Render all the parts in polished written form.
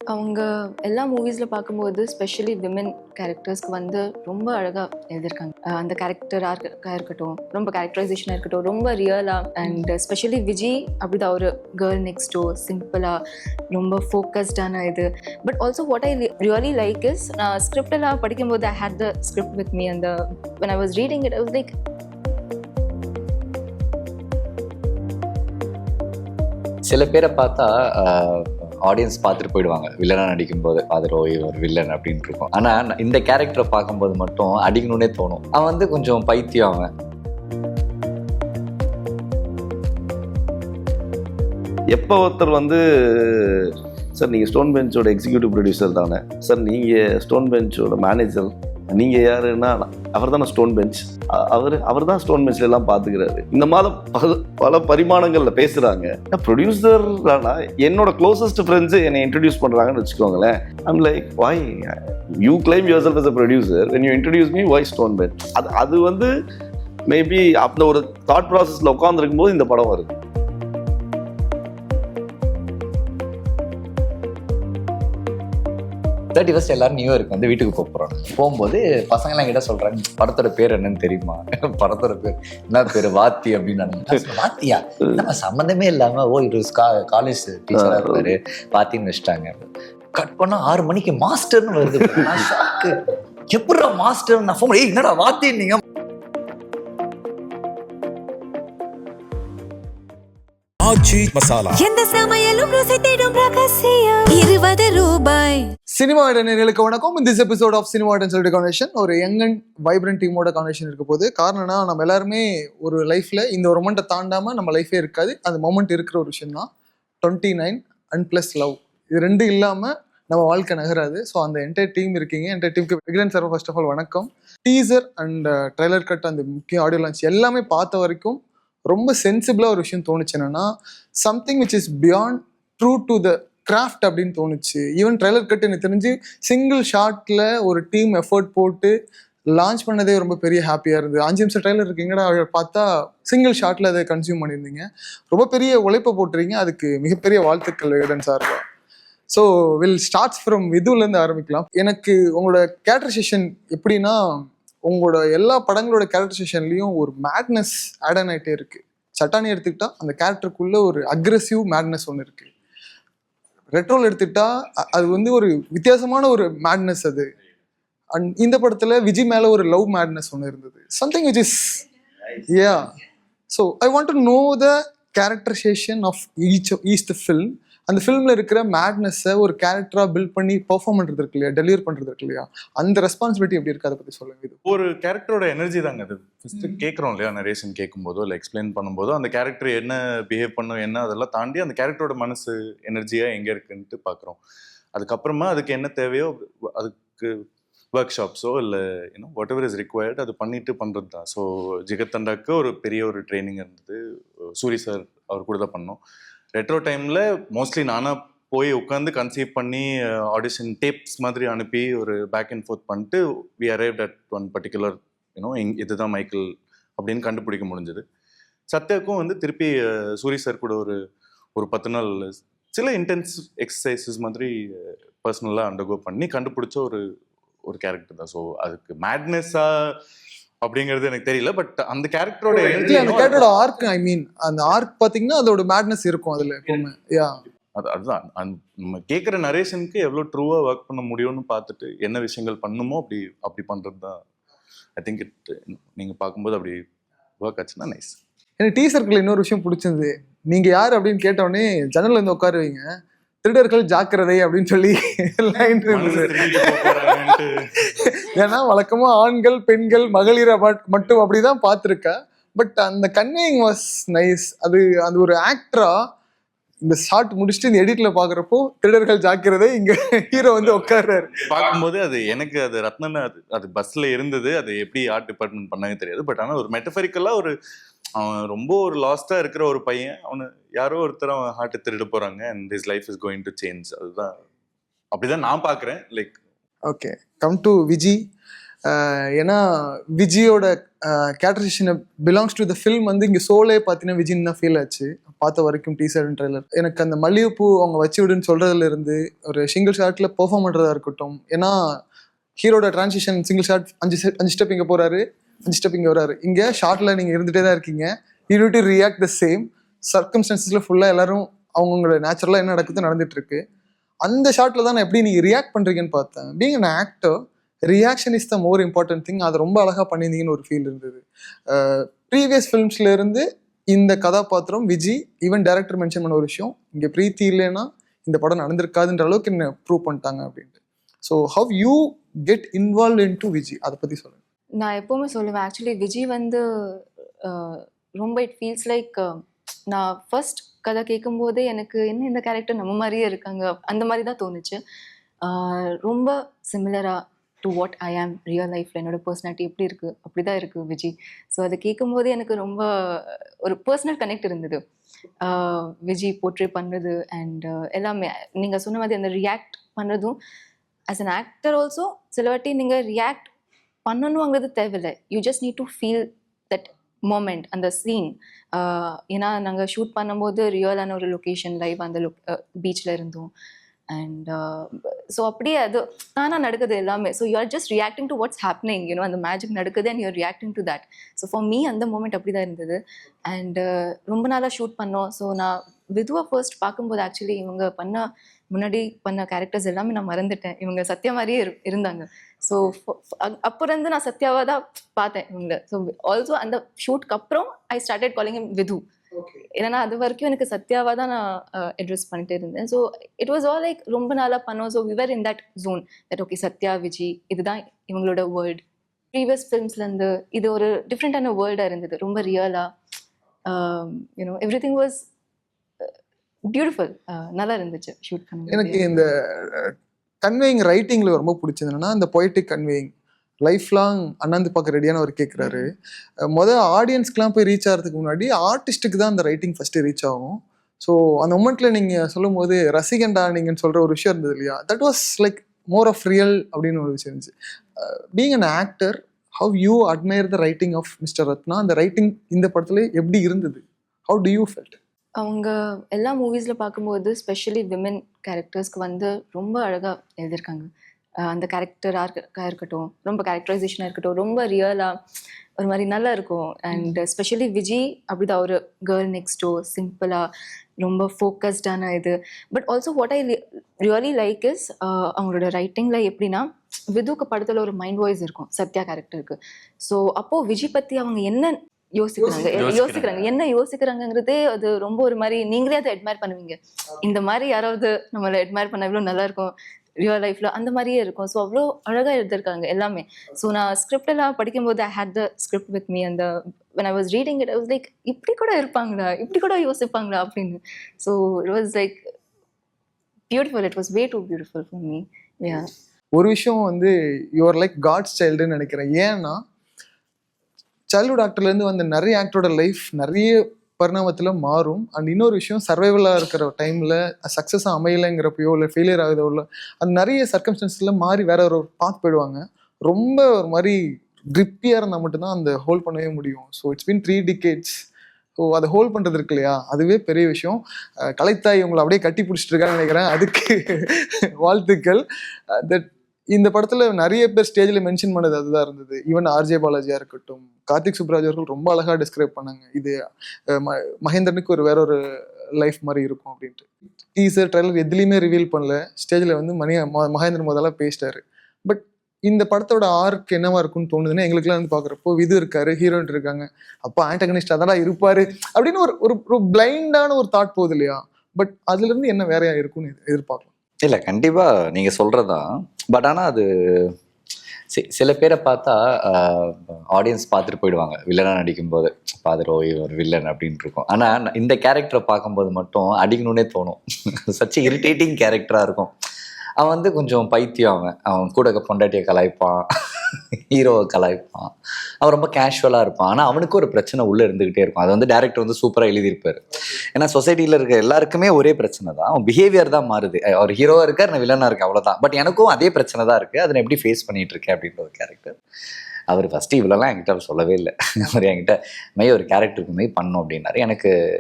அவங்க எல்லா மூவிஸில் பார்க்கும்போது ஸ்பெஷலி விமன் கேரக்டர்ஸ்க்கு வந்து ரொம்ப அழகாக எழுதியிருக்காங்க. அந்த கேரக்டராக இருக்கட்டும், ரொம்ப கேரக்டரைசேஷனாக இருக்கட்டும், ரொம்ப ரியலாக. அண்ட் ஸ்பெஷலி விஜய் அப்படிதான் ஒரு கேர்ள் நெக்ஸ்ட் டோர் சிம்பிளாக ரொம்ப ஃபோக்கஸ்டான இது. But also what I really like is, நான் ஸ்கிரிப்டெல்லாம் படிக்கும்போது I hate the script with me. அந்த when I was reading it, I was like, சில பேரை பார்த்தா ஆடியன்ஸ் பார்த்துட்டு போயிடுவாங்க வில்லனா நடிக்கும் போது, ஃபாதர் ஓ ஒரு வில்லன் அப்படின்னு இருக்கும். ஆனா இந்த கேரக்டரை பார்க்கும்போது மட்டும் அடிக்கணும்னே தோணும். அவன் வந்து கொஞ்சம் பைத்தியம். அவன் எப்போ ஒருத்தர் வந்து சார் நீங்கள் ஸ்டோன் பெஞ்சோட எக்ஸிக்யூட்டிவ் ப்ரொடியூசர் தானே சார், நீங்கள் ஸ்டோன் பெஞ்சோட மேனேஜர், நீங்கள் யாருன்னா அவர் தானே ஸ்டோன் பெஞ்ச், அவர் தான் ஸ்டோன் பெஞ்சில் எல்லாம் பார்த்துக்கிறாரு. இந்த மாதிரி பல பரிமாணங்களில் பேசுகிறாங்க. ப்ரொடியூசர் தானா என்னோட க்ளோசஸ்ட் ஃப்ரெண்ட்ஸு என்னை இன்ட்ரடியூஸ் பண்ணுறாங்கன்னு வச்சுக்கோங்களேன். I'm like why you claim yourself as a producer when you introduce me, why stone bench? அது வந்து மேபி அந்த ஒரு தாட் ப்ராசஸில் உட்காந்துருக்கும் போது இந்த படம் வருது. 31st எல்லாரும் நியூ இயருக்கு வந்து வீட்டுக்கு போகிறோம். போகும்போது பசங்களாம் கிட்ட சொல்றாங்க, படத்தோட பேர் என்னன்னு தெரியுமா? படத்தோட பேர் என்ன பேர்? வாத்தி அப்படின்னு. வாத்தியா? நம்ம சம்மந்தமே இல்லாம இது காலேஜ் டீச்சரா இருப்பாரு வாத்தின்னு வச்சுட்டாங்க. கட் பண்ணா 6 மணிக்கு மாஸ்டர்னு வருது. எப்படா மாஸ்டர்? நான் ஃபோன் என்னடா வாத்தி நீங்க? எந்த சமையலும் ருசி தேடும் ரகசியம் 20 ரூபாய். சினிமா நேயர்களுக்கு வணக்கம். இந்த எபிசோட் ஆஃப் சினிமா சொல்லிட்டு கான்வர்சேஷன் ஒரு யங் அண்ட் வைப்ரண்ட் டீமோட கான்வர்சேஷன் இருக்க போது. காரணம்னா நம்ம எல்லாருமே ஒரு லைஃப்ல இந்த ஒரு மொமெண்ட்டை தாண்டாம நம்ம லைஃபே இருக்காது. அந்த மொமெண்ட் இருக்கிற ஒரு விஷயம் தான் 29 அண்ட் ப்ளஸ் லவ். இது ரெண்டு இல்லாம நம்ம வாழ்க்கை நகராது. ஸோ அந்த என்டையர் டீம் இருக்கீங்க. என்டையர் டீமுக்கு Vikram sir first of all வணக்கம். டீசர் அண்ட் ட்ரைலர் கட், அந்த முக்கிய ஆடியோ லான்ச் எல்லாமே பார்த்த வரைக்கும் ரொம்ப சென்சிபிளாக ஒரு விஷயம் தோணுச்சு. என்னன்னா something which is beyond true to the craft அப்படின்னு தோணுச்சு. ஈவன் ட்ரைலர் கட் எனக்கு தெரிஞ்சு சிங்கிள் ஷாட்டில் ஒரு டீம் எஃபர்ட் போட்டு லான்ச் பண்ணதே ரொம்ப பெரிய ஹாப்பியாக இருந்தது. 5 நிமிஷம் ட்ரைலர் இருக்கீங்கடா பார்த்தா சிங்கிள் ஷாட்டில் அதை கன்சியூம் பண்ணியிருந்தீங்க. ரொம்ப பெரிய உழைப்பை போட்டுறீங்க. அதுக்கு மிகப்பெரிய வாழ்த்துக்கள் விகடன் சார்பா. ஸோ வில் ஸ்டார்ட்ஸ் ஃப்ரம் இதுலேருந்து ஆரம்பிக்கலாம். எனக்கு உங்களோட கேரக்டரைசேஷன் எப்படின்னா, உங்களோட எல்லா படங்களோட கேரக்டரைசேஷன்லையும் ஒரு மேட்னஸ் ஆட் ஆன் ஆகிட்டே இருக்கு. சட்டானி எடுத்துக்கிட்டா அந்த கேரக்டருக்குள்ள ஒரு அக்ரெசிவ் மேட்னஸ் ஒன்று இருக்கு. ரெட்ரோல் எடுத்துக்கிட்டா அது வந்து ஒரு வித்தியாசமான ஒரு மேட்னஸ் அது. அண்ட் இந்த படத்துல விஜய் மேல ஒரு லவ் மேட்னஸ் ஒன்று இருந்தது. Something which is ya. So I want to know the characterisation of each the film. அந்த ஃபிலிமில் இருக்கிற மேட்னஸை ஒரு கேரக்டராக பில்ட் பண்ணி பெர்ஃபார்ம் பண்ணுறது இருக்கு இல்லையா, டெலிவர் பண்ணுறது இருக்கு இல்லையா, அந்த ரெஸ்பான்சிபிலிட்டி எப்படி இருக்குது, அதை பற்றி சொல்லுங்க. இது ஒரு கேரக்டரோட எனர்ஜி தாங்க. அது ஃபஸ்ட்டு கேட்குறோம் இல்லையா, நரேஷன் கேட்கும்போதோ இல்லை எக்ஸ்பிளைன் பண்ணும்போதோ அந்த கேரக்டர் என்ன பிஹேவ் பண்ணும் என்ன அதெல்லாம் தாண்டி அந்த கேரக்டரோட மனசு எனர்ஜியாக எங்கே இருக்குன்ட்டு பார்க்குறோம். அதுக்கப்புறமா அதுக்கு என்ன தேவையோ அதுக்கு ஒர்க் ஷாப்ஸோ இல்லை வாட் எவர் இஸ் ரிக்வயர்ட் அது பண்ணிட்டு பண்ணுறது தான். ஸோ ஜிகத்தண்டாக்கு ஒரு பெரிய ஒரு ட்ரைனிங் இருந்தது. சூரி சார் அவர் கூட தான் பண்ணோம். ரெட்ரோ டைமில் மோஸ்ட்லி நானாக போய் உட்காந்து கன்சீவ் பண்ணி ஆடிஷன் டேப்ஸ் மாதிரி அனுப்பி ஒரு பேக் அண்ட் ஃபோர்த் பண்ணிட்டு we arrived at one particular இதுதான் மைக்கேல் அப்படின்னு கண்டுபிடிக்க முடிஞ்சது. சத்யாவுக்கும் வந்து திருப்பி சூரி சார் கூட ஒரு 10 நாள் சில இன்டென்ஸ் எக்ஸசைசஸ் மாதிரி பர்சனலாக அண்டர்கோ பண்ணி கண்டுபிடிச்ச ஒரு கேரக்டர் தான். ஸோ அதுக்கு மேட்னஸாக அப்படிங்கிறது எனக்கு தெரியல. பட் அந்த கேரக்டரோட ஆர்க், ஐ மீன் அந்த ஆர்க் பாத்தீங்கன்னா அதோட மேட்னஸ் இருக்கும் அதுல எப்பவுமே. யா அதுதான் நம்ம கேட்குற நரேஷனுக்கு எவ்வளோ ட்ரூவாக ஒர்க் பண்ண முடியும்னு பார்த்துட்டு என்ன விஷயங்கள் பண்ணுமோ அப்படி பண்ணுறது தான். ஐ திங்க் நீங்கள் பார்க்கும்போது அப்படி ஒர்க் ஆச்சுன்னா நைஸ். எனக்கு டீசர்க்குள்ள இன்னொரு விஷயம் பிடிச்சிருந்தது. நீங்க யார் அப்படின்னு கேட்டோடனே ஜன்னல்ல இருந்து உட்காருவீங்க, திருடர்கள் ஜாக்கிரதை அப்படின்னு சொல்லி ஏன்னா வழக்கமா ஆண்கள் பெண்கள் மகளிரை மட்டும் அப்படிதான் பார்த்துருக்க. பட் அந்த கன்வேயிங் வாஸ் நைஸ். அது ஒரு ஆக்டரா இந்த ஷார்ட் முடிச்சுட்டு இந்த எடிட்ல பாக்குறப்போ திருடர்கள் ஜாக்கிரதை இங்க ஹீரோ வந்து உட்கார்றாரு பார்க்கும்போது அது எனக்கு அது ரத்னன் அது பஸ்ல இருந்தது. அது எப்படி ஆர்ட் டிபார்ட்மெண்ட் பண்ணாங்க தெரியாது. பட் ஆனால் ஒரு மெட்டபரிக்கலா அவன் ரொம்ப ஒரு லாஸ்டா இருக்கிற ஒரு பையன், அவனு யாரோ ஒருத்தர் அவன் ஹார்ட்டை திருட போறாங்க and his life is going to change. அதுதான் அப்படிதான் நான் பாக்குறேன். Like okay, come to Vijay. ஏன்னா விஜயோட characterisation belongs to the film வந்து இங்கே சோலே பார்த்தீங்கன்னா விஜின்னு தான் ஃபீல் ஆச்சு பார்த்த வரைக்கும் டீசர் அண்ட் ட்ரெய்லர். எனக்கு அந்த மல்லிகைப்பூ அவங்க வச்சு விடுன்னு சொல்றதுல இருந்து ஒரு சிங்கிள் ஷாட்டில் பெர்ஃபார்ம் பண்ணுறதா இருக்கட்டும், ஏன்னா ஹீரோட டிரான்சிஷன் சிங்கிள் ஷாட் 5 ஸ்டெப் இங்கே போகிறாரு, 5 ஸ்டெப் இங்கே வராரு. இங்கே ஷார்ட்டில் நீங்கள் இருந்துகிட்டே தான் இருக்கீங்க. You need to react the same சர்க்கம்ஸ்டன்சஸில் ஃபுல்லாக எல்லாரும் அவங்களோட நேச்சுரலாக என்ன நடக்குது நடந்துட்டு இருக்கு. அந்த ஷார்ட்டில் தான் நான் எப்படி நீங்கள் ரியாக்ட் பண்ணுறீங்கன்னு பார்த்தேன். Being an actor reaction is the more important thing. அதை ரொம்ப அழகாக பண்ணியிருந்தீங்கன்னு ஒரு ஃபீல் இருந்தது. ப்ரீவியஸ் ஃபிலிம்ஸ்ல இருந்து இந்த கதாபாத்திரம் விஜி ஈவன் டைரக்டர் மென்ஷன் பண்ண ஒரு விஷயம், இங்கே பிரீத்தி இல்லைன்னா இந்த படம் நடந்திருக்காதுன்ற அளவுக்கு என்ன ப்ரூவ் பண்ணிட்டாங்க அப்படின்ட்டு. So how you get involve in to Viji, அதை பற்றி சொல்லுங்கள். நான் எப்போவுமே சொல்லுவேன் ஆக்சுவலி விஜி வந்து ரொம்ப இட் ஃபீல்ஸ் லைக் நான் ஃபர்ஸ்ட் கதை கேட்கும்போதே எனக்கு என்ன இந்த கேரக்டர் நம்ம மாதிரியே இருக்காங்க அந்த மாதிரி தான் தோணுச்சு. ரொம்ப சிமிலராக டு வாட் ஐ ஆம் ரியல் லைஃப்பில் என்னோட பர்சனாலிட்டி எப்படி இருக்குது அப்படி தான் இருக்குது விஜி. ஸோ அதை கேட்கும்போதே எனக்கு ரொம்ப ஒரு பர்சனல் கனெக்ட் இருந்தது விஜி போர்ட்ரே பண்ணுறது அண்ட் எல்லாமே. நீங்கள் சொன்ன மாதிரி அந்த ரியாக்ட் பண்ணுறதும் ஆஸ் அன் ஆக்டர் ஆல்சோ சில வாட்டி நீங்கள் ரியாக்ட் பண்ணணுங்கிறது தேவையில்லை. You just need to feel that moment, அந்த சீன். ஏன்னா நாங்கள் ஷூட் பண்ணும்போது ரியலான ஒரு லொக்கேஷன் லைவ் அந்த பீச்சில் இருந்தோம். அண்ட் ஸோ அப்படியே அது தானாக நடக்குது எல்லாமே. So you are just reacting to what's happening, you know அந்த மேஜிக் நடக்குது and you are reacting to that. So for me அந்த மூமெண்ட் அப்படி தான் இருந்தது. அண்ட் ரொம்ப நாளாக ஷூட் பண்ணோம். ஸோ நான் விதுவா ஃபர்ஸ்ட் பார்க்கும்போது ஆக்சுவலி இவங்க முன்னாடி பண்ண கேரக்டர்ஸ் எல்லாமே நான் மறந்துட்டேன். இவங்க சத்யா மாதிரியே இருந்தாங்க. ஸோ அப்போ இருந்து நான் சத்யாவாக தான் பார்த்தேன் இவங்க. ஸோ ஆல்சோ அந்த ஷூட்க்கு அப்புறம் ஐ ஸ்டார்டட் காலிங் விது. ஏன்னா அது வரைக்கும் எனக்கு சத்யாவாக தான் நான் அட்ரஸ் பண்ணிட்டு இருந்தேன். So it was all like ரொம்ப நாளாக பண்ணோம். So viewer in that zone that okay Sathya Viji இதுதான் இவங்களோட வேர்ல்டு. ப்ரீவியஸ் ஃபிலிம்ஸ்லேருந்து இது ஒரு டிஃப்ரெண்ட்டான வேர்ல்டாக இருந்தது, ரொம்ப ரியலாக. You know every thing was beautiful. நல்லா இருந்துச்சு ஷூட் பண்ண. எனக்கு இந்த கன்வேயிங் ரைட்டிங்கில் ரொம்ப பிடிச்சது என்னன்னா இந்த பொய்டிக் கன்வேயிங். லைஃப் லாங் அண்ணாந்து பார்க்க ரெடியான அவர் கேட்குறாரு. ஆடியன்ஸ்க்குலாம் போய் ரீச் ஆகிறதுக்கு முன்னாடி ஆர்டிஸ்ட்டுக்கு தான் அந்த ரைட்டிங் ஃபஸ்ட்டு ரீச் ஆகும். ஸோ அந்த மொமெண்ட்டில் நீங்கள் சொல்லும் போது ரசிகண்டா நீங்கன்னு சொல்கிற ஒரு விஷயம் இருந்தது இல்லையா, that was like more of real அப்படின்னு ஒரு விஷயம் இருந்துச்சு. Being an actor how you admire the writing of mister Ratna, அந்த ரைட்டிங் இந்த படத்துல எப்படி இருந்தது, ஹவு டு யூ ஃபெல்ட்? அவங்க எல்லா மூவிஸில் பார்க்கும்போது ஸ்பெஷலி விமென் கேரக்டர்ஸ்க்கு வந்து ரொம்ப அழகாக எழுதியிருக்காங்க. அந்த கேரக்டராக இருக்கட்டும், ரொம்ப கேரக்டரைசேஷனாக இருக்கட்டும், ரொம்ப ரியலாக ஒரு மாதிரி நல்லா இருக்கும். அண்ட் ஸ்பெஷலி விஜி அப்படிதான் ஒரு கேர்ள் நெக்ஸ்ட் டோர், சிம்பிளாக ரொம்ப ஃபோக்கஸ்டான இது. But also what I really like is அவங்களோட ரைட்டிங்கில் எப்படின்னா விதுக்கு படத்தில் ஒரு மைண்ட் வாய்ஸ் இருக்கும் சத்யா கேரக்டருக்கு. ஸோ அப்போது விஜி பற்றி அவங்க என்ன யோசிக்கிறாங்க என்ன யோசிக்கிறாங்கிறதே அது ரொம்ப ஒரு மாதிரி நீங்களே அதை அட்மையர் பண்ணுவீங்க. இந்த மாதிரி யாராவது நம்மளை அட்மையர் பண்ண எவ்வளோ நல்லா இருக்கும் ரியல் லைஃப்ல அந்த மாதிரியே இருக்கும். ஸோ அவ்வளோ அழகாக எழுதியிருக்காங்க எல்லாமே. ஸோ நான் ஸ்கிரிப்ட் எல்லாம் படிக்கும்போது I hate the script with me. அந்த when I was reading it I was like இப்படி கூட இருப்பாங்களா, இப்படி கூட யோசிப்பாங்களா அப்படின்னு. So it was like beautiful, it was way too beautiful for me. Yeah. ஒரு விஷயம் வந்து யூஆர் லைக் காட்ஸ் சைல்டுன்னு நினைக்கிறேன். ஏன்னா சைல்டுஹுட் ஆக்டர்லேருந்து வந்த நிறைய ஆக்டரோட லைஃப் நிறைய பரிணாமத்தில் மாறும். அண்ட் இன்னொரு விஷயம் சர்வைவலாக இருக்கிற டைமில் சக்ஸஸாக அமையலைங்கிறப்பையோ இல்லை ஃபெயிலியர் ஆகுதோ இல்லை அது நிறைய சர்க்கம்ஸ்டன்ஸில் மாறி வேற ஒரு பாத் போயிடுவாங்க. ரொம்ப ஒரு மாதிரி கிரிப்பியாக இருந்தால் மட்டும்தான் அந்த ஹோல்ட் பண்ணவே முடியும். So it's been 3 decades. So அதை ஹோல்ட் பண்ணுறது இருக்கு இல்லையா, அதுவே பெரிய விஷயம். கலைத்தாய் உங்களை அப்படியே கட்டி பிடிச்சிட்டு இருக்கான்னு நினைக்கிறேன், அதுக்கு வாழ்த்துக்கள். தட் இந்த படத்தில் நிறைய பேர் ஸ்டேஜில் மென்ஷன் பண்ணது அதுதான் இருந்தது. ஈவன் ஆர்ஜே பாலாஜியாக இருக்கட்டும், கார்த்திக் சுப்ராஜ் அவர்கள் ரொம்ப அழகாக டிஸ்கிரைப் பண்ணாங்க இது மகேந்திரனுக்கு ஒரு வேற ஒரு லைஃப் மாதிரி இருக்கும் அப்படின்ட்டு. டீசர் ட்ரைலர் எதுலேயுமே ரிவீல் பண்ணல. ஸ்டேஜில் வந்து மகேந்திரன் முதல்ல பேசிட்டாரு. பட் இந்த படத்தோட ஆர்க் என்னவா இருக்கும்னு தோணுதுன்னா எங்களுக்குலாம் வந்து பார்க்குறப்போ விது இருக்காரு, ஹீரோயின் இருக்காங்க, அப்போ ஆண்டகனிஸ்ட் அதெல்லாம் இருப்பாரு அப்படின்னு ஒரு பிளைண்டான ஒரு தாட் போகுது இல்லையா. பட் அதுலேருந்து என்ன வேறையா இருக்கும்னு எதிர்பார்க்கலாம். இல்லை கண்டிப்பாக நீங்கள் சொல்கிறதான். பட் ஆனால் அது சில பேரை பார்த்தா ஆடியன்ஸ் பார்த்துட்டு போயிடுவாங்க வில்லனாக நடிக்கும்போது, பார்த்துட்டு ஒரு வில்லன் அப்படின்ட்டு இருக்கும். ஆனால் இந்த கேரக்டரை பார்க்கும்போது மட்டும் அடிக்கணுன்னே தோணும். சச் இரிட்டேட்டிங் கேரக்டராக இருக்கும். அவன் வந்து கொஞ்சம் பைத்தியம், அவன் கூட பொண்டாட்டியை கலாய்ப்பான், ஹீரோவை கலாய்ப்பான். அவன் ரொம்ப கேஷுவலாக இருப்பான். ஆனால் அவனுக்கு ஒரு பிரச்சனை உள்ளே இருந்துகிட்டே இருக்கும். அது வந்து டேரக்டர் வந்து சூப்பராக எழுதியிருப்பார். ஏன்னா சொசைட்டியில் இருக்க எல்லாருக்குமே ஒரே பிரச்சனை தான், அவன் பிஹேவியர் தான் மாறுது. அவர் ஹீரோவாக இருக்கார், நான் வில்லனாக இருக்கேன், அவ்வளோதான். பட் எனக்கும் அதே பிரச்சனை தான் இருக்குது, அதை நான் எப்படி ஃபேஸ் பண்ணிட்டு இருக்கேன் அப்படின்ற ஒரு கேரக்டர். அவர் ஃபஸ்ட்டு இவ்வளோலாம் என்கிட்ட அவர் சொல்லவே இல்லை. அவர் என்கிட்ட ஒரு கேரக்டருக்கு பண்ணோம் அப்படின்னாரு.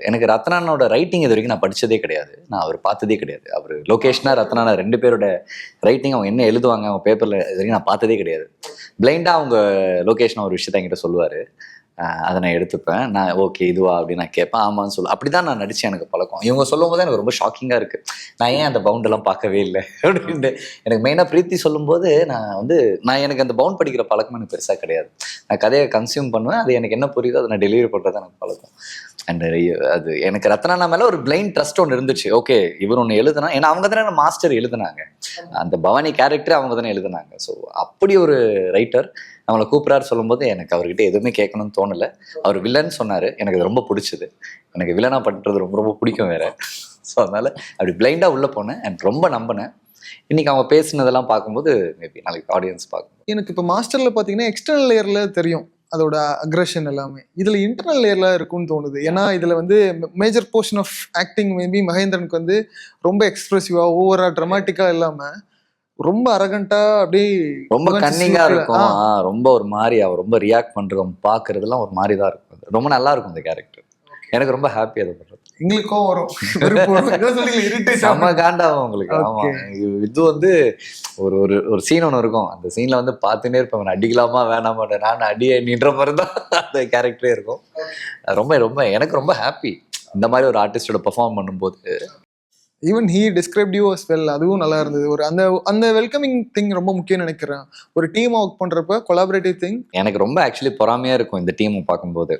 எனக்கு ரத்னானோட ரைட்டிங் இது வரைக்கும் நான் படித்ததே கிடையாது, நான் அவர் பார்த்ததே கிடையாது. அவர் லோகேஷ்னா ரத்னானா 2 பேரோட ரைட்டிங் அவங்க என்ன எழுதுவாங்க அவங்க பேப்பரில் இது வரைக்கும் நான் பார்த்ததே கிடையாது. பிளைண்டாக அவங்க லோகேஷ்னா ஒரு விஷயத்த என்கிட்ட சொல்லுவார், அதை நான் எடுத்துப்பேன், நான் ஓகே இதுவா அப்படின்னு நான் கேட்பேன், ஆமான்னு சொல்லுவேன். அப்படி தான் நான் நடித்தேன். எனக்கு பழக்கம். இவங்க சொல்லும் போது எனக்கு ரொம்ப ஷாக்கிங்காக இருக்குது, நான் ஏன் அந்த பவுண்டெல்லாம் பார்க்கவே இல்லை அப்படின்ட்டு. எனக்கு மெயினாக பிரீத்தி சொல்லும்போது நான் எனக்கு அந்த பவுண்ட் படிக்கிற பழக்கம் எனக்கு பெருசாக கிடையாது. நான் கதையை கன்சியூம் பண்ணுவேன், அது எனக்கு என்ன புரியுதோ அதை நான் டெலிவரி பண்ணுறது எனக்கு பழக்கம். அண்ட் அது எனக்கு ரத்னா மேலே ஒரு பிளைண்ட் ட்ரஸ்ட் ஒன்று இருந்துச்சு. ஓகே இவர் ஒன்று எழுதுனா, ஏன்னா அவங்க தானே மாஸ்டர் எழுதுனாங்க, அந்த பவானி கேரக்டர் அவங்க தானே எழுதுனாங்க. ஸோ அப்படி ஒரு ரைட்டர் அவங்கள கூப்பிட்றாரு சொல்லும்போது எனக்கு அவர்கிட்ட எதுவுமே கேட்கணும்னு தோணலை. அவர் வில்லன் சொன்னார், எனக்கு அது ரொம்ப பிடிச்சது. எனக்கு வில்லனாக பண்ணுறது ரொம்ப ரொம்ப பிடிக்கும் வேற. ஸோ அதனால் அப்படி பிளைண்டாக உள்ளே போனேன் அண்ட் ரொம்ப நம்பினேன். இன்னைக்கு அவங்க பேசுனதெல்லாம் பார்க்கும்போது மேபி நாளைக்கு ஆடியன்ஸ் பார்க்கும். எனக்கு இப்போ மாஸ்டரில் பார்த்தீங்கன்னா எக்ஸ்டர்னல் லேயரில் தெரியும் அதோட அக்ரெஷன் எல்லாமே, இதில் இன்டர்னல் லேயரில் இருக்கும்னு தோணுது. ஏன்னா இதில் வந்து major portion of acting maybe மகேந்திரனுக்கு வந்து ரொம்ப எக்ஸ்பிரசிவாக ஓவராக ட்ராமாட்டிக்காக இல்லாமல் ரொம்ப அரகண்டா அப்படியே ரொம்ப கன்னிங்கா இருக்கும். ரொம்ப ஒரு மாதிரி அவர் ரொம்ப ரியாக்ட் பண்றோம் பார்க்கறதுலாம் ஒரு மாதிரி தான் இருக்கும். ரொம்ப நல்லா இருக்கும் அந்த கேரக்டர். எனக்கு ரொம்ப ஹாப்பி அதை பண்றது. எங்களுக்கும் வரும் செம்ம காண்டாகும் உங்களுக்கு. ஆமா இது வந்து ஒரு ஒரு ஒரு சீன் ஒன்று இருக்கும், அந்த சீன்ல வந்து பார்த்துன்னே இருப்பேன், அடிக்கலாமா வேணாமா, நான் அடியே நின்ற மாதிரி தான் அந்த கேரக்டரே இருக்கும். ரொம்ப ரொம்ப எனக்கு ரொம்ப ஹாப்பி இந்த மாதிரி ஒரு ஆர்டிஸ்டோட பெர்ஃபார்ம் பண்ணும்போது. Even he described you as well, அதுவும் நல்லா இருந்தது. ஒரு அந்த வெல்கமிங் திங் ரொம்ப முக்கியம் நினைக்கிறேன் ஒரு டீம் ஒர்க் பண்றப்ப, கொலாபரேட்டிவ் திங். எனக்கு ரொம்ப ஆக்சுவலி பொறாமையா இருக்கும் இந்த டீம் பார்க்கும்போது.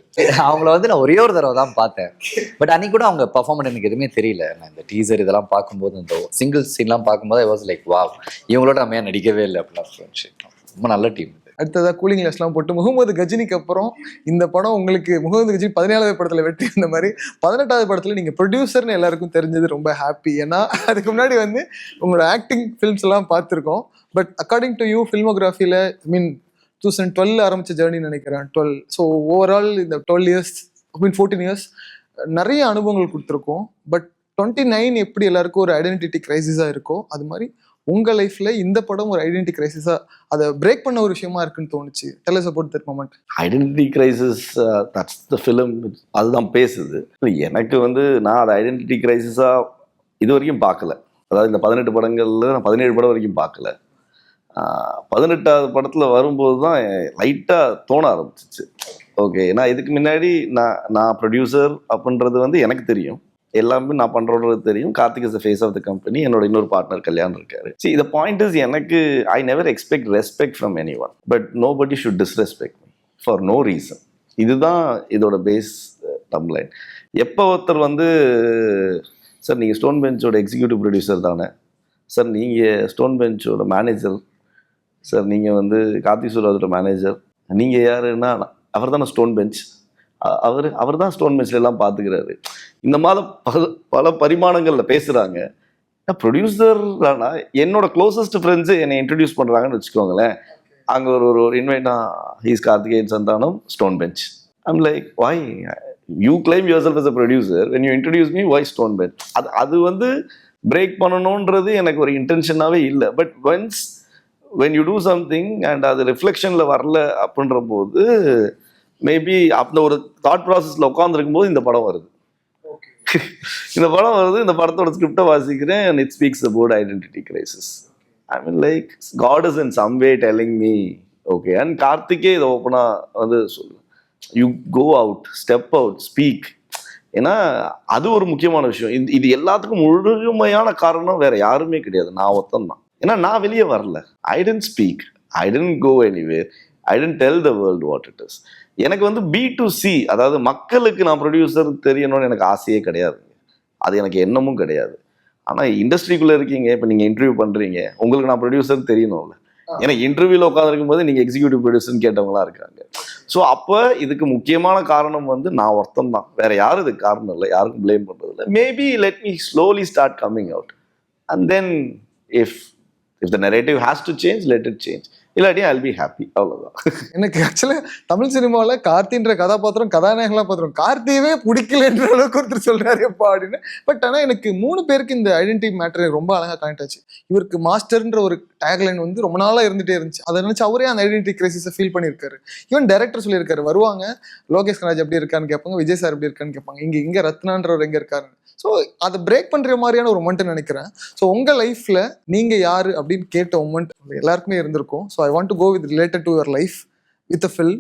அவங்கள வந்து நான் ஒரே ஒரு தடவை தான் பார்த்தேன், பட் அன்னைக்கு கூட அவங்க பர்ஃபார்மன்ஸ் எனக்கு எதுவுமே தெரியல. நான் இந்த டீசர் இதெல்லாம் பார்க்கும்போது, இந்த சிங்கிள் சீன்லாம் பார்க்கும்போது ஐ வாஸ் லைக் வாவ், இவங்களோட நம்ம ஏன் நடிக்கவே இல்லை அப்படின்னா. ரொம்ப நல்ல டீம். அடுத்ததாக கூலிங் கிளாஸ்லாம் போட்டு முகமது கஜினிக்கு அப்புறம் இந்த படம் உங்களுக்கு முகமது கஜினி 17வது படத்தில் வெற்றி, இந்த மாதிரி 18வது படத்தில் நீங்கள் ப்ரொடியூசர்னு எல்லாருக்கும் தெரிஞ்சது ரொம்ப ஹாப்பி. ஏன்னா அதுக்கு முன்னாடி வந்து உங்களோட ஆக்டிங் ஃபில்ம்ஸ் எல்லாம் பார்த்துருக்கோம். பட் அக்கார்டிங் டு யூ ஃபில்மோகிராஃபியில் ஐ மீன் 2012 ஆரம்பித்த ஜேர்னின்னு நினைக்கிறேன், 12. ஸோ ஓவரால் இந்த 12 இயர்ஸ் ஐ மீன் 14 இயர்ஸ் நிறைய அனுபவங்கள் கொடுத்துருக்கோம். பட் 29 எப்படி எல்லாருக்கும் ஒரு ஐடென்டிட்டி கிரைசிஸாக இருக்கோ, அது மாதிரி உங்க லைஃப்ல இந்த படம் ஒரு ஐடென்டிட்டி கிரைசிஸா அதை பிரேக் பண்ண ஒரு விஷயமா இருக்குன்னு தோணுச்சு. Tell us about that moment. Identity crisis, that's the film, அதுதான் பேசுது. எனக்கு வந்து நான் அதை ஐடென்டிட்டி கிரைசிஸா இது வரைக்கும் பார்க்கல. அதாவது இந்த 18 படங்கள்ல நான் 17 படம் வரைக்கும் பார்க்கல. 18வது படத்தில் வரும்போது தான் லைட்டாக தோண ஆரம்பிச்சிச்சு. ஓகே, ஏன்னா இதுக்கு முன்னாடி நான் ப்ரொடியூசர் அப்படின்றது வந்து எனக்கு தெரியும், எல்லாமே நான் பண்ணுறது தெரியும். Karthik is the face of the company. என்னோட இன்னொரு பார்ட்னர் கல்யாணம் இருக்காரு. See, the point is, எனக்கு I never expect respect from anyone, but nobody should disrespect me for no reason. இதுதான் இதோட பேஸ் டம்லைன். எப்போ ஒருத்தர் வந்து சார் நீங்கள் ஸ்டோன் பெஞ்சோட எக்ஸிக்யூட்டிவ் ப்ரொடியூசர் தானே, சார் நீங்கள் ஸ்டோன் பெஞ்சோட மேனேஜர், சார் நீங்கள் வந்து கார்த்திக் சுராஜோட மேனேஜர், நீங்கள் யாருன்னா அவர் தானே ஸ்டோன் பெஞ்ச், அவர் தான் ஸ்டோன் பெஞ்சில் எல்லாம் பார்த்துக்கிறாரு. இந்த மாதிரி பல பரிமாணங்களில் பேசுகிறாங்க. ப்ரொடியூசர் தானா, என்னோட க்ளோசஸ்ட் ஃப்ரெண்ட்ஸு என்னை இன்ட்ரடியூஸ் பண்ணுறாங்கன்னு வச்சுக்கோங்களேன். அங்கே ஒரு இன்வைட்னா he's Karthikeyan Santhanam stone bench. I'm like why you claim yourself as a producer, when you introduce me, why stone bench? அது வந்து பிரேக் பண்ணணுன்றது எனக்கு ஒரு இன்டென்ஷனாகவே இல்லை. But once when you do something and அது ரிஃப்ளெக்ஷனில் வரல அப்படின்ற போது மேபி அந்த ஒரு தாட் ப்ராசஸில் உட்காந்துருக்கும் போது இந்த படம் வருது. இந்த படம் வருது, இந்த படத்தோட ஸ்கிரிப்டை வாசிக்கிறேன், and it speaks about identity crisis. I mean like God is in some way telling me okay, and கார்த்திகே இதை ஓப்பனாக வந்து சொல்லு, you go out, step out, speak. ஏன்னா அது ஒரு முக்கியமான விஷயம். இது எல்லாத்துக்கும் முழுமையான காரணம் வேற யாருமே கிடையாது, நான் ஒருத்தன் தான். ஏன்னா நான் வெளியே வரல, I tend speak, I tend go anywhere, I tend tell the world what it is. எனக்கு வந்து B2C, அதாவது மக்களுக்கு நான் ப்ரொடியூசர் தெரியணும்னு எனக்கு ஆசையே கிடையாது, அது எனக்கு எண்ணமும் கிடையாது. ஆனால் இண்டஸ்ட்ரிக்குள்ளே இருக்கீங்க, இப்போ நீங்கள் இன்டர்வியூ பண்ணுறீங்க, உங்களுக்கு நான் ப்ரொடியூசர் தெரியணும்ல. ஏன்னா இன்டர்வியூவில் உட்காந்துருக்கும் போது நீங்கள் எக்ஸிக்யூட்டிவ் ப்ரொடியூசர்னு கேட்டவங்களா இருக்காங்க. ஸோ அப்போ இதுக்கு முக்கியமான காரணம் வந்து நான் ஒருத்தன் தான், வேற யாரும் இதுக்கு காரணம் இல்லை, யாருக்கும் பிளேம் பண்ணுறது இல்லை. Maybe let me slowly start coming out, and then if the narrative has to change, let it change. இல்லாட்டி I'll be happy. அவ்வளவுதான். எனக்கு ஆக்சுவலா தமிழ் சினிமாவில் கார்த்தின்ற கதாபாத்திரம் கதாநாயகலாம் பாத்திரம் கார்த்தியவே பிடிக்கலன்ற அளவுக்கு ஒருத்தர் சொல்றாரு எப்பா அப்படின்னு. பட் ஆனா எனக்கு 3 பேருக்கு இந்த ஐடென்டிட்டி மேட்டர் ரொம்ப அழகா கனெக்ட் ஆச்சு. இவருக்கு மாஸ்டர்ன்ற ஒரு டேக்லைன் வந்து ரொம்ப நாளா இருந்துட்டே இருந்துச்சு. அதை நினைச்சு அவரே அந்த ஐடென்டிட்டி கிரைசிஸை ஃபீல் பண்ணியிருக்காரு. ஈவன் டைரக்டர் சொல்லியிருக்காரு, வருவாங்க லோகேஷ் கனராஜ் எப்படி இருக்கான்னு கேட்பாங்க, விஜய் சார் எப்படி இருக்கான்னு கேட்பாங்க, இங்க ரத்னான்றவர் எங்க இருக்காரு. ஸோ அதை பிரேக் பண்ற மாதிரியான ஒரு மொமெண்ட் நினைக்கிறேன். ஸோ உங்க லைஃப்ல நீங்க யாரு அப்படின்னு கேட்ட மொமெண்ட் எல்லாருக்குமே இருந்திருக்கும். So I want to go with related to your life with a film.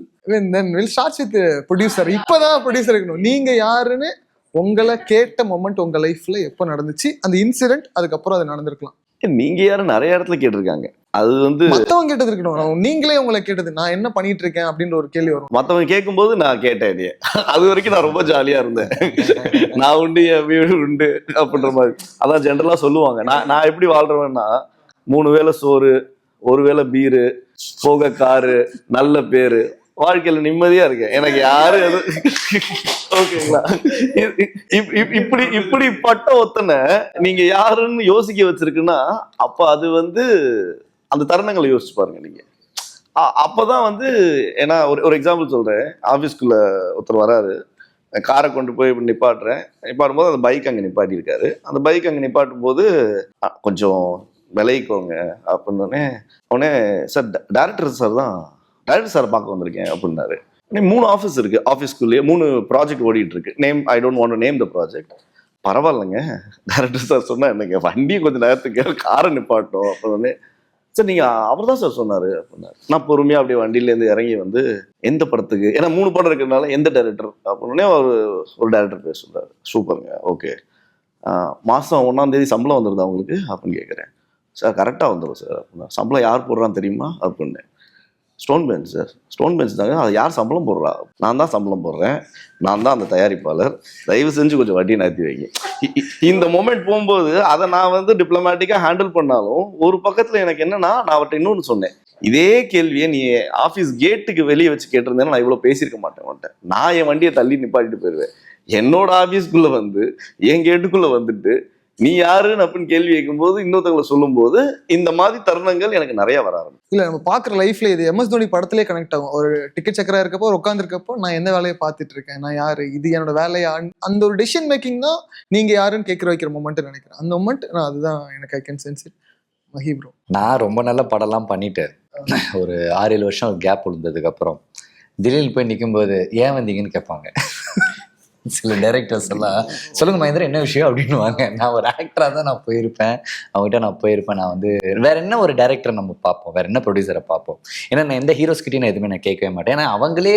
Then will starts with producer. இப்பதான் ப்ரொடியூசர் இருக்கணும். நீங்க யாருன்னு உங்களை கேட்ட மொமெண்ட் உங்க லைஃப்ல எப்போ நடந்துச்சு, அந்த இன்சிடென்ட், அதுக்கப்புறம் அது நடந்திருக்கலாம். நீங்க யாரும் நிறைய இடத்துல கேட்டிருக்காங்க. அது வந்து மத்தவங்க கேட்டது இருக்கணும், நீங்களே உங்களை கேட்டது நான் என்ன பண்ணிட்டு இருக்கேன் அப்படின்ற ஒரு கேள்வி வரும். மத்தவங்க கேட்கும்போது நான் கேட்டேன் இல்லையே, அது வரைக்கும் நான் ரொம்ப ஜாலியா இருந்தேன். நான் உண்டு என் வீடு உண்டு அப்படின்ற மாதிரி அதான் ஜென்ரலா சொல்லுவாங்க. நான் எப்படி வாழ்றேன்னா 3 வேளை சோறு, 1 வேளை பீரு, போக காரு, நல்ல பேரு, வாழ்க்கையில நிம்மதியா இருக்கேன். எனக்கு யாரும் எது ஓகேங்களா. இப்படிப்பட்ட ஒருத்தனை நீங்க யாருன்னு யோசிக்க வச்சிருக்குன்னா அப்ப அது வந்து அந்த தருணங்களை யோசிச்சு பாருங்க நீங்க. அப்பதான் வந்து ஏன்னா ஒரு எக்ஸாம்பிள் சொல்றேன். ஆஃபீஸ்க்குள்ள ஒருத்தர் வராரு, காரை கொண்டு போய் நிப்பாட்டும் போது அந்த பைக் அங்கே நிப்பாட்டியிருக்காரு. அந்த பைக் அங்கே நிப்பாட்டும் போது கொஞ்சம் விளைவிக்கோங்க உடனே சார் டேரக்டர் சாரை பார்க்க வந்திருக்கேன் அப்படின்னாரு. 3 ஆஃபீஸ் இருக்கு, ஆஃபீஸ்க்குள்ளேயே 3 ப்ராஜெக்ட் ஓடிட்டு இருக்கு. I don't want to name the project. பரவாயில்லைங்க, டேரக்டர் சார் சொன்னா என்னங்க, வண்டியை கொஞ்சம் நேரத்துக்கு காரை நிப்பாட்டும் அப்படின்னு. சார் நீங்க அவர் தான் சார் சொன்னாரு அப்படின்னாரு. நான் பொறுமையா அப்படியே வண்டியிலேருந்து இறங்கி வந்து எந்த படத்துக்கு, ஏன்னா 3 படம் இருக்கிறதுனால எந்த டேரக்டர் அப்படின்னே ஒரு டேரக்டர் பேர் சொல்றாரு. சூப்பருங்க, ஓகே, மாசம் 1ஆம் தேதி சம்பளம் வந்துருது அவங்களுக்கு அப்படின்னு கேட்குறேன். சார் கரெக்டாக வந்துடும் சார் அப்படின்னா. சம்பளம் யார் போடுறான்னு தெரியுமா அப்படின்னு. Stone bench sir. Stone bench தாங்க, அது யார் சம்பளம் போடுறா? நான் தான் சம்பளம் போடுறேன், நான் தான் அந்த தயாரிப்பாளர், தயவு செஞ்சு கொஞ்சம் வட்டி நாத்தி வைங்க. இந்த மொமெண்ட் போகும்போது அதை நான் வந்து டிப்ளமேட்டிக்காக ஹேண்டில் பண்ணாலும் ஒரு பக்கத்தில் எனக்கு என்னன்னா, நான் அவர்கிட்ட இன்னொன்று சொன்னேன், இதே கேள்வியை நீ ஆஃபீஸ் கேட்டுக்கு வெளியே வச்சு கேட்டிருந்தேன்னா நான் இவ்வளோ பேசியிருக்க மாட்டேன். நான் என் வண்டியை தள்ளி நிப்பாட்டிட்டு போயிடுவேன். என்னோட ஆஃபீஸ்க்குள்ளே வந்து என் கேட்டுக்குள்ளே வந்துட்டு நீ யாருன்னு அப்படின்னு கேள்வி கேட்கும்போது இன்னொருத்தவங்களை சொல்லும்போது இந்த மாதிரி தருணங்கள் எனக்கு நிறைய வர ஆரம்பிச்சு. இல்ல நம்ம பாக்குற லைஃப்ல இது MS தோனி படத்திலே கனெக்ட் ஆகும். ஒரு டிக்கெட் சக்கரா இருக்கப்போ, ஒரு உட்காந்துருக்கப்போ நான் எந்த வேலையை பார்த்துட்டு இருக்கேன், நான் யாரு, இது என்னோட வேலையா, அந்த ஒரு டெசிஷன் மேக்கிங் தான் நீங்க யாருன்னு கேட்கற வைக்கிற மொமெண்ட் நினைக்கிறேன். அந்த மொமெண்ட் நான் அதுதான் எனக்கு I can sense it. Mahi bro, நான் ரொம்ப நல்ல படம்லாம் பண்ணிட்டு ஒரு 6-7 வருஷம் கேப் விழுந்ததுக்கு அப்புறம் திடீர்னு போய் நிற்கும்போது ஏன் வந்தீங்கன்னு கேட்பாங்க சில டைரக்டர்ஸ் எல்லாம். சொல்லுங்க மகேந்திரன் என்ன விஷயம் அப்படின்னுவாங்க. நான் ஒரு ஆக்டராக தான் நான் போயிருப்பேன், அவங்ககிட்ட நான் போயிருப்பேன். நான் வந்து வேற என்ன ஒரு டைரக்டரை நம்ம பார்ப்போம், வேற என்ன ப்ரொடியூசரை பார்ப்போம். ஏன்னா நான் எந்த ஹீரோஸ்கிட்டையும் நான் எதுவுமே நான் கேட்கவே மாட்டேன். ஏன்னா அவங்களே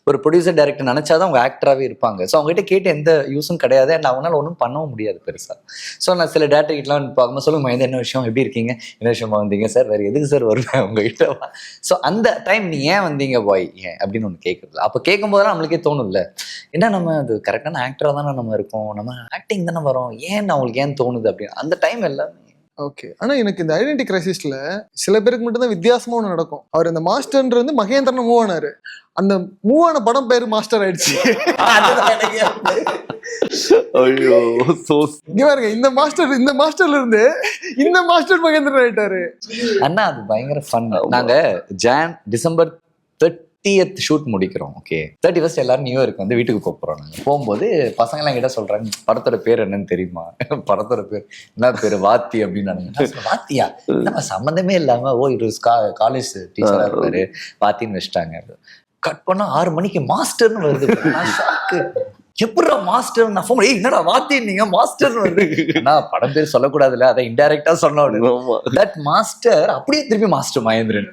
ஒரு ப்ரொடியூசர் டைரக்டர் நினைச்சாதான் அவங்க ஆக்டராகவே இருப்பாங்க. ஸோ அவங்ககிட்ட கேட்டு எந்த யூஸும் கிடையாது, அண்ட் அவங்களால ஒன்றும் பண்ணவும் முடியாது பெருசாக. ஸோ நான் சில டேரக்டர்கிட்டலாம் பார்க்கும்போது சொல்லுங்க மகேந்திரன் என்ன விஷயம், எப்படி இருக்கீங்க, என்ன விஷயமா வந்தீங்க சார், வேறு எதுக்கு சார் வருவேன் உங்ககிட்ட. ஸோ அந்த டைம் நீ ஏன் வந்தீங்க பாய் ஏன் அப்படின்னு ஒன்று கேட்குறது. அப்போ கேட்கும் போதெல்லாம் நம்மளுக்கே தோணும்ல, ஏன்னா நம்ம அது கரெக்டான ஆக்டராக தானே நம்ம இருக்கோம், நம்ம ஆக்டிங் தானே வரோம், ஏன் அவங்களுக்கு ஏன் தோணுது அப்படின்னு அந்த டைம் எல்லாமே. ஓகே, ஆனா எனக்கு இந்த ஐடென்டி கிரைசிஸ்ல சில பேருக்கு மட்டும் தான் வித்தியாசமா ஒன்று நடக்கும். அவர் இந்த மாஸ்டர்ன்றது வந்து மகேந்திரன் மூவ் ஆனாரு, அந்த மூவ் ஆன படம் பேரு மாஸ்டர் ஆயிடுச்சு. ஐயோ இங்க பாருங்க, இந்த மாஸ்டர்ல இருந்து இந்த மாஸ்டர் மகேந்திரன் ஆயிட்டாரு. அண்ணா அது பயங்கர ஃபன். நாங்க டிசம்பர் 30th ஷூட் முடிக்கிறோம். ஓகே, 31st எல்லாரும் நியூ இயருக்கு வந்து வீட்டுக்கு போறோம். நாங்கள் போகும்போது பசங்களாம் கிட்ட சொல்றாங்க, படத்தோட பேர் என்னன்னு தெரியுமா, படத்தோட பேர் என்ன பேரு, வாத்தி அப்படின்னு. வாத்தியா, நம்ம சம்மந்தமே இல்லாம இவரு காலேஜ் டீச்சரா இருப்பாரு வாத்தின்னு வச்சுட்டாங்க. கட் பண்ணா 6 மணிக்கு மாஸ்டர்னு வருது. எப்படா மாஸ்டர், நான் ஃபோன் என்னடா வாத்தி நீங்க மாஸ்டர் வருது. நான் படம் பேர் சொல்லக்கூடாதுல்ல, அதை இன்டைரக்டா சொன்னோம். தட் மாஸ்டர் அப்படியே திருப்பி மாஸ்டர் மகேந்திரன்.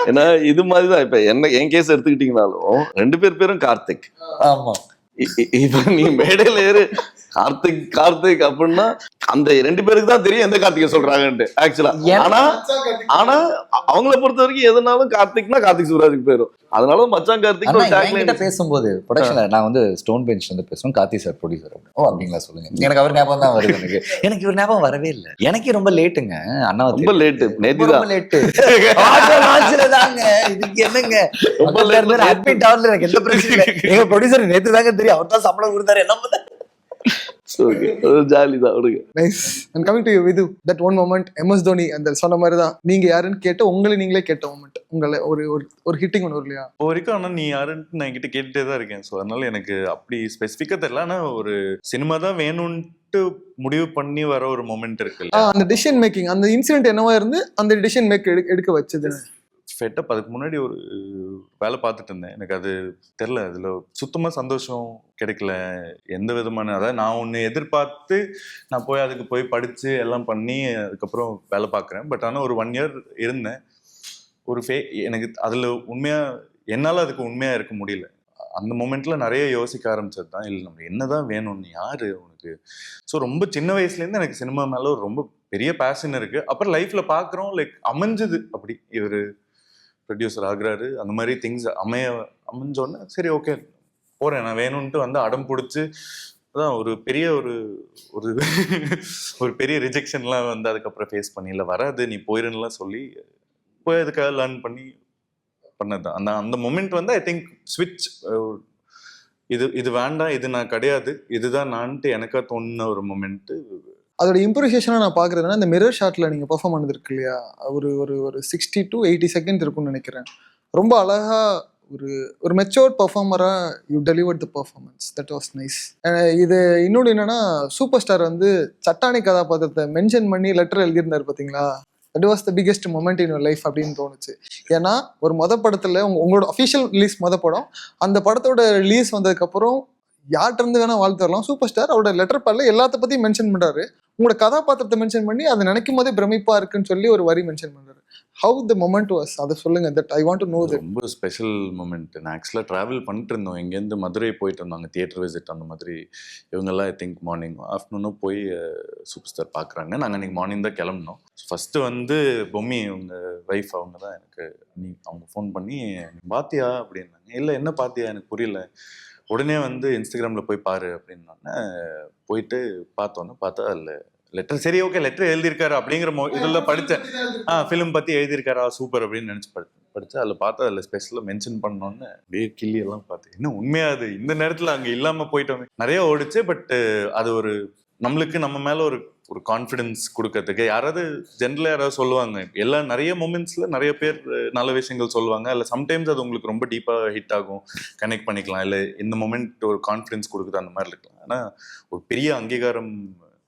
ஏன்னா இது மாதிரிதான் இப்ப என் கேஸ் எடுத்துக்கிட்டீங்கனாலும் 2 பேரும் கார்த்திக். ஆமா, இப்ப நீ மேடையில ஏறு கார்த்திக் அப்படின்னா அந்த 2 பேருக்கு தான் தெரியும் எந்த கார்த்திகை சொல்றாங்கன்ட்டு ஆக்சுவலா. ஆனா அவங்கள பொறுத்த வரைக்கும் எதுனாலும் கார்த்திக்னா கார்த்திக் சுப்ராஜுக்கு போயிடும். அதனால மச்சான் கார்த்திக் பேசும்போது ப்ரொடக்ஷன்ல நான் வந்து ஸ்டோன் பெஞ்ச் வந்து பேசுவோம், கார்த்திக் சார் ப்ரொடியூசர். அப்படிங்களா, சொல்லுங்க. எனக்கு அவர் ஞாபகம் தான் வருது. எனக்கு இவர் ஞாபகம் வரவே இல்லை. எனக்கு ரொம்ப லேட்டுங்க அண்ணா, ரொம்ப லேட்டு, நேத்து தான் லேட்டு தாங்க. இதுக்கு என்னங்க ரொம்ப லேட், அட்மிட் ஆகல, எனக்கு எந்த பிரச்சனை இல்லை. எங்க ப்ரொடியூசர் நேத்து தாங்க தெரியும், அவர் தான் சம்பளம் கொடுத்தாரு. என்ன ஓகே ஜாலி தான் விடுங்க. Nice. And coming to Vidhu that one moment MS Dhoni அந்த சொன்ன மாதிரி தான் நீங்க யாருன்னு கேட்ட உங்களை நீங்களே கேட்ட மொமெண்ட் உங்களை ஒரு ஹிட்டிங் ஒன்று இல்லையா? இப்போ வரைக்கும் ஆனால் நீ யாருன்ட்டு நான் என்கிட்ட கேட்டுட்டே தான் இருக்கேன். ஸோ அதனால எனக்கு அப்படி ஸ்பெசிஃபிக்காக தெரியல. ஆனால் ஒரு சினிமா தான் வேணும்ன்ட்டு முடிவு பண்ணி வர ஒரு மொமெண்ட் இருக்குல்ல, அந்த டிசிஷன் மேக்கிங், அந்த இன்சிடென்ட் என்னவா இருந்து அந்த டிசிஷன் மேக் எடுக்க வச்சது. ஃபெட்டப் அதுக்கு முன்னாடி ஒரு வேலை பார்த்துட்டு இருந்தேன். எனக்கு அது தெரில, அதில் சுத்தமாக சந்தோஷம் கிடைக்கல. எந்த விதமான, அதாவது நான் ஒன்று எதிர்பார்த்து நான் போய் அதுக்கு போய் படித்து எல்லாம் பண்ணி அதுக்கப்புறம் வேலை பார்க்குறேன். பட் ஆனால் ஒரு 1 year இருந்தேன். ஒரு எனக்கு அதில் உண்மையாக என்னால் அதுக்கு உண்மையாக இருக்க முடியல. அந்த மொமெண்ட்டில் நிறைய யோசிக்க ஆரம்பிச்சது தான், இல்லை நம்ம என்ன தான் வேணும், நீ யார் உனக்கு. ஸோ ரொம்ப சின்ன வயசுலேருந்து எனக்கு சினிமா மேலே ஒரு ரொம்ப பெரிய பேஷன் இருக்குது. அப்புறம் லைஃப்பில் பார்க்குறோம், லைக் அமைஞ்சது அப்படி, இவர் ப்ரொடியூசர் ஆகுறாரு, அந்த மாதிரி திங்ஸ் அமைஞ்சோடனே சரி ஓகே போகிறேன் நான் வேணும்ன்ட்டு வந்து அடம் பிடிச்சி. அதான் ஒரு பெரிய ஒரு பெரிய ரிஜெக்ஷன்லாம் வந்து அதுக்கப்புறம் ஃபேஸ் பண்ணி, இல்லை வராது நீ போயிருன்னுலாம் சொல்லி போய் அதுக்காக லேர்ன் பண்ணி பண்ணது தான். அந்த மொமெண்ட் வந்து ஐ திங்க் ஸ்விட்ச், இது வேண்டாம், இது நான் கிடையாது, இதுதான் நான்ட்டு எனக்கா தோணுன ஒரு மொமெண்ட்டு. அதோட இம்ப்ரூவைசேஷனாக நான் பார்க்குறதுனா இந்த மிரர் ஷாட்டில் நீங்கள் பெர்ஃபார்ம் பண்ணது இருக்கு இல்லையா, ஒரு 60 to 80 செகண்ட் இருக்கும்னு நினைக்கிறேன். ரொம்ப அழகாக ஒரு மெச்சோர்ட் பர்ஃபார்மராக you delivered the performance. That was nice. இது இன்னொன்று என்னன்னா, சூப்பர் ஸ்டார் வந்து சட்டானி கதாபாத்திரத்தை மென்ஷன் பண்ணி லெட்டர் எழுதியிருந்தார் பார்த்தீங்களா, that was the biggest moment in your life அப்படின்னு தோணுச்சு. ஏன்னா ஒரு படத்தில் உங்களோட அஃபிஷியல் ரிலீஸ் படம், அந்த படத்தோட ரிலீஸ் வந்ததுக்கப்புறம் யார்கிட்ட இருந்து வேணா வாழ்த்து வரலாம், சூப்பர் ஸ்டார் அவரோட லெட்டர் பேட்ல எல்லாத்த பத்தியும் மென்ஷன் பண்றாரு. உங்களோட கதாபாத்திரத்தை மென்ஷன் பண்ணி அதை நினைக்கும் போதே பிரமிப்பா இருக்குன்னு சொல்லி ஒரு வரி மென்ஷன் பண்றாரு. ஹவு த மொமெண்ட் வாஸ், அதை சொல்லுங்க. That I want to know that. ரொம்ப ஸ்பெஷல் மொமெண்ட். நான் ஆக்சுவலாக ட்ராவல் பண்ணிட்டு இருந்தோம், இங்கேருந்து மதுரை போயிட்டு இருந்தாங்க தியேட்டர் விசிட். அந்த மாதிரி இவங்கெல்லாம் ஐ திங்க் மார்னிங் ஆஃப்டர்நூனும் போய் சூப்பர் ஸ்டார் பார்க்குறாங்க. நாங்கள் அன்றைக்கி மார்னிங் தான் கிளம்பினோம். ஃபஸ்ட்டு வந்து பொம்மி அவங்க ஒய்ஃப் அவங்க தான் எனக்கு அவங்க ஃபோன் பண்ணி பாத்தியா அப்படின்னாங்க. இல்லை என்ன பாத்தியா எனக்கு புரியல. உடனே வந்து இன்ஸ்டாகிராமில் போய் பாரு அப்படின்னோடனே போயிட்டு பார்த்தா அதில் லெட்டர், சரி ஓகே லெட்டர் எழுதியிருக்காரு அப்படிங்கிற இதில் படித்தேன். ஃபிலிம் பற்றி எழுதியிருக்காரா சூப்பர் அப்படின்னு நினச்சி படித்தேன். அதில் பார்த்தா அதில் ஸ்பெஷலாக மென்ஷன் பண்ணோன்னே அப்படியே கிள்ளி எல்லாம் பார்த்தேன். இன்னும் உண்மையாது இந்த நேரத்தில் அங்கே இல்லாமல் போயிட்டோமே. நிறைய ஓடிச்சு. பட் அது ஒரு நம்மளுக்கு நம்ம மேலே ஒரு கான்ஃபிடென்ஸ் கொடுக்கறதுக்கு யாராவது ஜென்ரலாக யாராவது சொல்லுவாங்க. நிறைய மூமெண்ட்ஸில் நிறைய பேர் நல்ல விஷயங்கள் சொல்லுவாங்க. இல்லை சம்டைம்ஸ் அது உங்களுக்கு ரொம்ப டீப்பாக ஹிட் ஆகும், கனெக்ட் பண்ணிக்கலாம். இல்லை இந்த மொமெண்ட் ஒரு கான்ஃபிடென்ஸ் கொடுக்குது, அந்த மாதிரி இருக்கலாம். ஆனால் ஒரு பெரிய அங்கீகாரம்,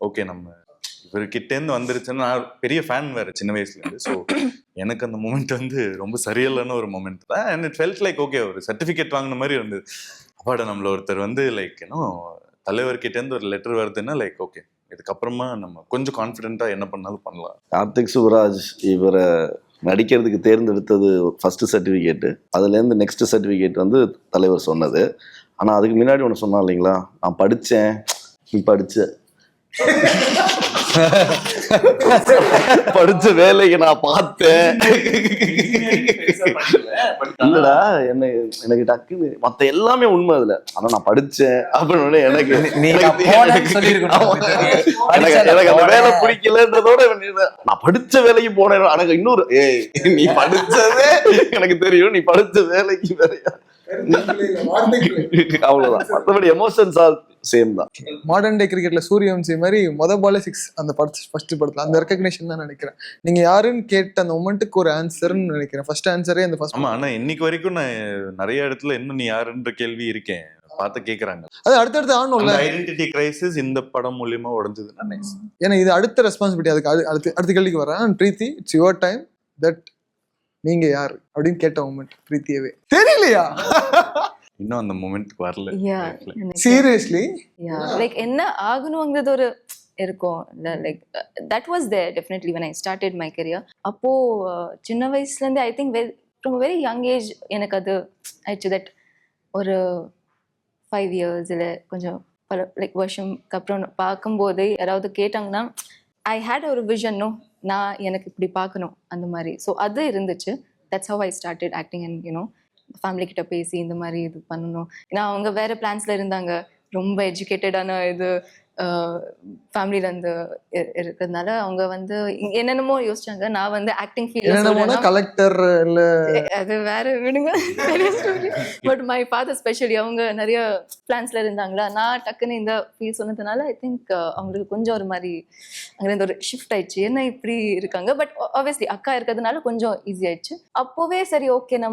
ஓகே நம்ம இவர்கிட்டேருந்து வந்துருச்சுன்னா, நான் பெரிய ஃபேன் வேறு சின்ன வயசுலேருந்து. ஸோ எனக்கு அந்த மூமெண்ட் வந்து ரொம்ப சரியில்லைன்னு ஒரு மூமெண்ட் தான். And it felt like okay ஒரு சர்டிஃபிகேட் வாங்கின மாதிரி இருந்தது. அப்பாட நம்மள ஒருத்தர் வந்து லைக் தலைவர்கிட்டேருந்து ஒரு லெட்டர் வருதுன்னா லைக் ஓகே இதுக்கப்புறமா நம்ம கொஞ்சம் கான்ஃபிடென்ட்டாக என்ன பண்ணாலும் பண்ணலாம். கார்த்திக் சுப்ராஜ் இவரை நடிக்கிறதுக்கு தேர்ந்தெடுத்தது ஃபர்ஸ்ட் சர்டிஃபிகேட்டு. அதுலேருந்து நெக்ஸ்ட் சர்டிஃபிகேட் வந்து தலைவர் சொன்னது. ஆனால் அதுக்கு முன்னாடி ஒன்று சொன்னா இல்லைங்களா, நான் படித்தேன், நீ படித்த படிச்ச வேலைக்கு நான் பார்த்தேன். இல்லடா எனக்கு டக்குன்னு மத்த எல்லாமே உண்மை அதுல. ஆனா நான் படிச்சேன் அப்படின்னு எனக்கு அந்த வேலை பிடிக்கலன்றதோட நான் படிச்ச வேலைக்கு போனேன். எனக்கு இன்னொரு நீ படிச்சதே எனக்கு தெரியும், நீ படிச்ச வேலைக்கு வேறையா அவ்வளவுதான். மற்றபடி எமோஷன்ஸ் ஆல் சேம் தான். மாடர்ன் டே கிரிக்கெட்ல சூரியவன்சி மாதிரி பாலே 6 அந்த ஃபர்ஸ்ட் படத்துல அந்த ரெகக்னிஷன் தான் நினைக்கிறேன். நீங்க யாருன்னு கேட்ட அந்த மொமெண்ட்டுக்கு ஒரு ஆன்சர்னு நினைக்கிறேன். ஃபர்ஸ்ட் ஆன்சரே அந்த ஃபர்ஸ்ட். ஆமா, ஆனா இன்னைக்கு வரைக்கும் நான் நிறைய இடத்துல இன்னும் நீ யாருன்ற கேள்வி இருக்கேன் பார்த்து கேக்குறாங்க. அது அடுத்தடுத்து ஆனோம்ல. ஐடென்டிட்டி கிரைசிஸ் இந்த படம் மூலியமா உடைஞ்சதுன்னா நைஸ். ஏன்னா இது அடுத்த ரெஸ்பான்சிபிலிட்டி. அதுக்கு அடுத்த கேள்விக்கு வரேன். பிரீத்தி, இட்ஸ் யுவர் டைம். தட் நீங்க யாரு அப்படின்னு கேட்ட மொமெண்ட் பிரீத்தியவே தெரியலையா? இன்னும் அந்த மொமெண்ட்க்கு வரல. சீரியஸ்லி லைக் என்ன ஆகணுங்கிறது ஒரு இருக்கும். Like that was there definitely when I started my career. அப்போ சின்ன வயசுலேருந்து I think from a very young age எனக்கு அது ஆயிடுச்சு. தட் ஒரு 5 years இல்லை கொஞ்சம் பல லைக் வருஷம்க்கு அப்புறம் பார்க்கும்போது யாராவது கேட்டாங்கன்னா ஐ ஹேட் ஒரு விஷன், நான் எனக்கு இப்படி பார்க்கணும் அந்த மாதிரி. ஸோ அது இருந்துச்சு. That's how I started acting. And you know family கிட்ட பேசி இந்த மாதிரி இது பண்ணணும். ஏன்னா அவங்க வேற பிளான்ஸ்ல இருந்தாங்க, ரொம்ப எஜுகேட்டடான இது ஃபேமிலியில இருந்து இருக்கிறதுனால அவங்க வந்து என்னென்னமோ யோசிச்சாங்க. நான் வந்து ஆக்டிங் என்னென்னமோனா ஃபீல்ட் கலெக்டர் இல்ல அது வேற விடுங்க. பட் மை ஃபாதர் ஸ்பெஷலி அவங்க நிறைய பிளான்ஸ்ல இருந்தாங்களா. நான் டக்குன்னு இந்த ஃபீல் சொன்னதுனால ஐ திங்க் அவங்களுக்கு கொஞ்சம் ஒரு மாதிரி அங்கிருந்து ஒரு ஷிஃப்ட் ஆயிடுச்சு. என்ன இப்படி இருக்காங்க. பட் ஆப்வியஸ்லி அக்கா இருக்கிறதுனால கொஞ்சம் ஈஸி ஆயிடுச்சு. அப்போவே சரி ஓகே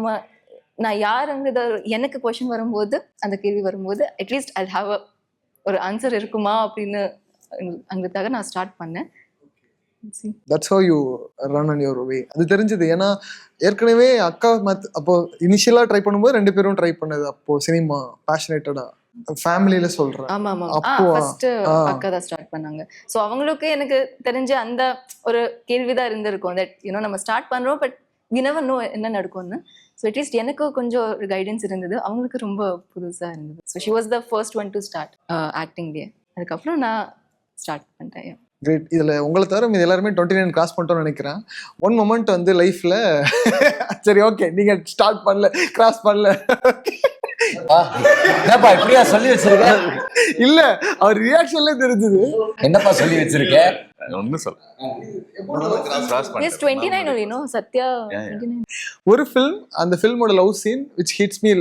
நான் யாருங்கிறத எனக்கு கொஸ்டின் வரும்போது, அந்த கேள்வி வரும்போது அட்லீஸ்ட் ஐ ஹாவ் ஒரு ஆன்சர் இருக்குமா அப்படின்னு அங்கத்தாக நான் ஸ்டார்ட் பண்ணேன். That's how you run on your way. அது தெரிஞ்சது. ஏன்னா ஏற்கனவே அக்கா அப்போ இனிஷியலா ட்ரை பண்ணும்போது 2 பேரும் ட்ரை பண்ணது. அப்போ சினிமா பேஷனேட்டடா ஃபேமிலியில சொல்றேன். ஆமா ஆமா. அப்போ ஃபர்ஸ்ட் அக்கா தான் ஸ்டார்ட் பண்ணாங்க. ஸோ அவங்களுக்கு எனக்கு தெரிஞ்ச அந்த ஒரு கேள்விதான் இருந்திருக்கும். தட் யூனோ நம்ம ஸ்டார்ட் பண்றோம் பட் வி நெவர் நோ என்ன நடக்கும்னு. ஸோ அட்லீஸ்ட் எனக்கு கொஞ்சம் ஒரு கைடன்ஸ் இருந்தது. அவங்களுக்கு ரொம்ப புதுசாக இருந்தது. So she was the first one to start ஆக்டிங்லேயே. அதுக்கப்புறம் நான் ஸ்டார்ட் பண்ணிட்டேன். கிரேட். இதுல உங்களை தவிர இது எல்லாருமே 29 கிராஸ் பண்ணிட்டோம்னு நினைக்கிறேன். ஒன் மொமெண்ட் வந்து லைஃப்ல சரி ஓகே நீங்க ஸ்டார்ட் பண்ணல கிராஸ் பண்ணல என்னப்பா இப்படியா சொல்லி வச்சிருக்க? இல்ல அவர் ரியாக்ஷன்ல தெரிஞ்சது. என்னப்பா சொல்லி வச்சிருக்க? ஒன்னும் சொல்ல Yes, 29 only, no? Satya, 29. ஒரு ஃபில்ம், அந்த ஃபில்மோட love scene which hits me